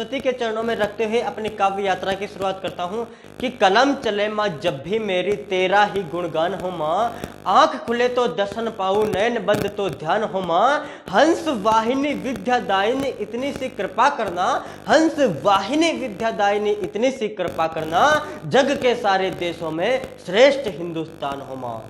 सरस्वती के चरणों में रखते हुए अपनी काव्य यात्रा की शुरुआत करता हूँ कि कलम चले माँ जब भी मेरी तेरा ही गुणगान हो माँ, आंख खुले तो दर्शन पाऊँ नयन बंद तो ध्यान हो माँ, हंस वाहिनी विद्यादायिनी इतनी सी कृपा करना, हंस वाहिनी विद्यादायिनी इतनी सी कृपा करना, जग के सारे देशों में श्रेष्ठ हिंदुस्तान हो माँ।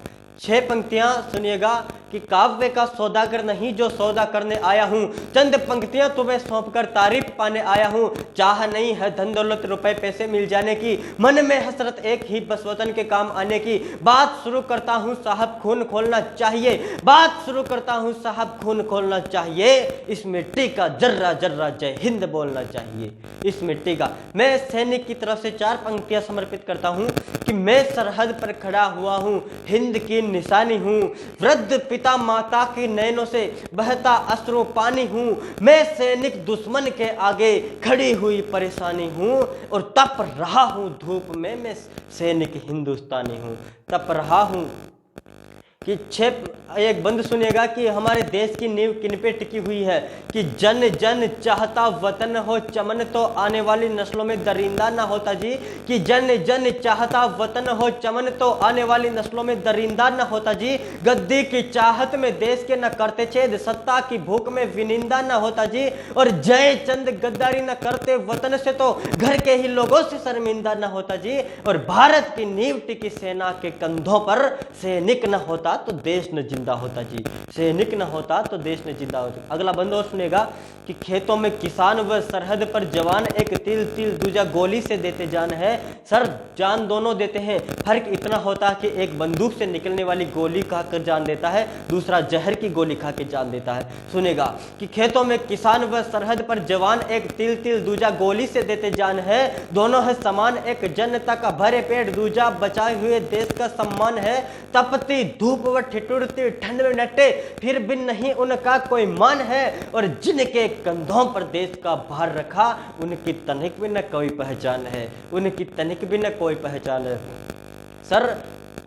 6 पंक्तियां सुनिएगा कि काव्य का सौदागर नहीं जो सौदा करने आया हूं, चंद पंक्तियां तुम्हें सौंपकर तारीफ पाने आया हूं, चाह नहीं है धन दौलत रुपए पैसे मिल जाने की, मन में हसरत एक ही बस वतन के काम आने की, बात शुरू करता हूं साहब खून खोलना चाहिए, बात शुरू करता हूं साहब खून खोलना चाहिए, इस मिट्टी का जर्रा जर्रा जय हिंद बोलना चाहिए, इस मिट्टी का। मैं सैनिक की तरफ से 4 पंक्तियां समर्पित करता हूं कि मैं सरहद पर खड़ा हुआ हूं, हिंद की निशानी हूं, वृद्ध पिता माता की नैनों से बहता अश्रु पानी हूं, मैं सैनिक दुश्मन के आगे खड़ी हुई परेशानी हूं, और तप रहा हूं धूप में मैं सैनिक हिंदुस्तानी हूं, तप रहा हूं। कि 6 एक बंद सुनिएगा कि हमारे देश की नींव किन पे टिकी हुई है कि जन जन चाहता वतन हो चमन तो आने वाली नस्लों में दरिंदा ना होता जी, कि जन जन चाहता वतन हो चमन तो आने वाली नस्लों में दरिंदा ना होता जी, गद्दी की चाहत में देश के न करते छेद, सत्ता की भूख में विनिंदा ना होता जी, और जय चंद गद्दारी न करते वतन से तो घर के ही लोगों से शर्मिंदा ना होता जी, और भारत की नींव टिकी सेना के कंधों पर सैनिक न होता तो देश न जिंदा होता जी, सैनिक न होता तो देश न जिंदा होता। अगला बंद और सुनेगा कि खेतों में किसान व सरहद पर जवान, एक तिल तिल दूजा गोली से देते जान है, सर जान दोनों देते हैं, फर्क इतना होता है कि एक बंदूक से निकलने वाली गोली खाकर जान देता है, दूसरा जहर की गोली खा के जान देता है। सुनेगा कि खेतों में किसान व सरहद पर जवान, एक तिल तिल दूजा गोली से देते जान है, दोनों है समान, एक जनता का भरे पेट दूजा बचाए हुए देश का सम्मान है, तपती धूप व ठिठुरती ठंड में डटे फिर भी नहीं उनका कोई मान है, और जिनके कंधों पर देश का भार रखा उनकी तनिक भी न कोई पहचान है, उनकी तनिक भी न कोई पहचान है। सर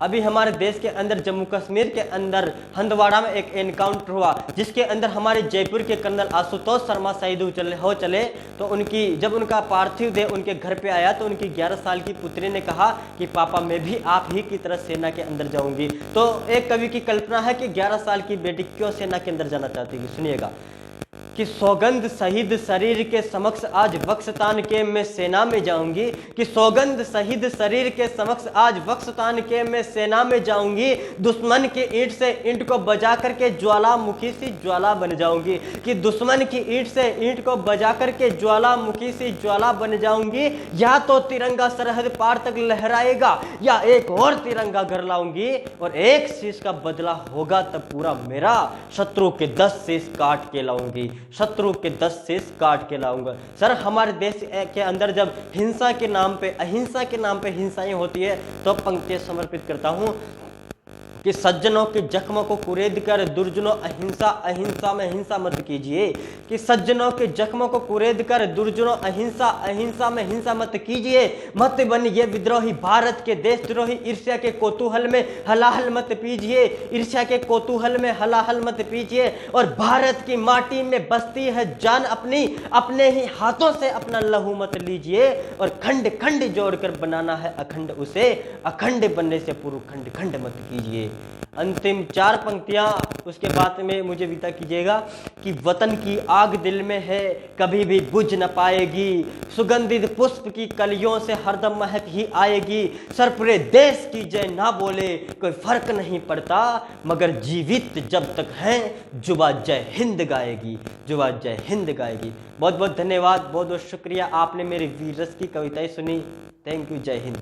अभी हमारे देश के अंदर जम्मू कश्मीर के अंदर हंदवाड़ा में एक एनकाउंटर हुआ जिसके अंदर हमारे जयपुर के कर्नल आशुतोष शर्मा शहीद हो चले, तो उनकी जब उनका पार्थिव देह उनके घर पे आया तो उनकी 11 साल की पुत्री ने कहा कि पापा मैं भी आप ही की तरह सेना के अंदर जाऊंगी। तो एक कवि की कल्पना है कि 11 साल की बेटी क्यों सेना के अंदर जाना चाहती है। सुनिएगा कि सौगंध शहीद शरीर के समक्ष आज वक्सतान के मैं सेना में जाऊंगी, कि सौगंध शहीद शरीर के समक्ष आज वक्सतान के मैं सेना में जाऊंगी, दुश्मन की ईंट से ईंट को बजा करके ज्वालामुखी सी ज्वाला बन जाऊंगी, कि दुश्मन की ईंट से ईंट को बजा करके ज्वालामुखी सी ज्वाला बन जाऊंगी, या तो तिरंगा सरहद पार तक लहराएगा या एक और तिरंगा घर लाऊंगी, और एक शीश का बदला होगा तब पूरा मेरा, शत्रु के 10 शीश काट के लाऊंगी, शत्रु के 10 शीश काट के लाऊंगा। सर हमारे देश के अंदर जब हिंसा के नाम पे अहिंसा के नाम पे हिंसाएं होती है तो पंक्तियां समर्पित करता हूं कि सज्जनों के जख्मों को कुरेद कर दुर्जनों अहिंसा अहिंसा में हिंसा मत कीजिए, कि सज्जनों के जख्मों को कुरेद कर दुर्जनों अहिंसा अहिंसा में हिंसा मत कीजिए, मत बनिए विद्रोही भारत के देशद्रोही, ईर्ष्या के कोतूहल में हलाहल मत पीजिए, ईर्ष्या के कोतूहल में हलाहल मत पीजिए, और भारत की माटी में बसती है जान अपनी, अपने ही हाथों से अपना लहू मत लीजिए, और खंड खंड जोड़कर बनाना है अखंड, उसे अखंड बनने से पूर्व खंड खंड मत कीजिए। अंतिम 4 पंक्तियां उसके बाद में मुझे विदा कीजिएगा कि वतन की आग दिल में है कभी भी बुझ न पाएगी, सुगंधित पुष्प की कलियों से हरदम महक ही आएगी, सर पूरे देश की जय ना बोले कोई फर्क नहीं पड़ता, मगर जीवित जब तक हैं जुबा जय हिंद गाएगी, जुबा जय हिंद गाएगी। बहुत बहुत धन्यवाद, बहुत बहुत शुक्रिया, आपने मेरी वीर रस की कविताएं सुनी। थैंक यू, जय हिंद।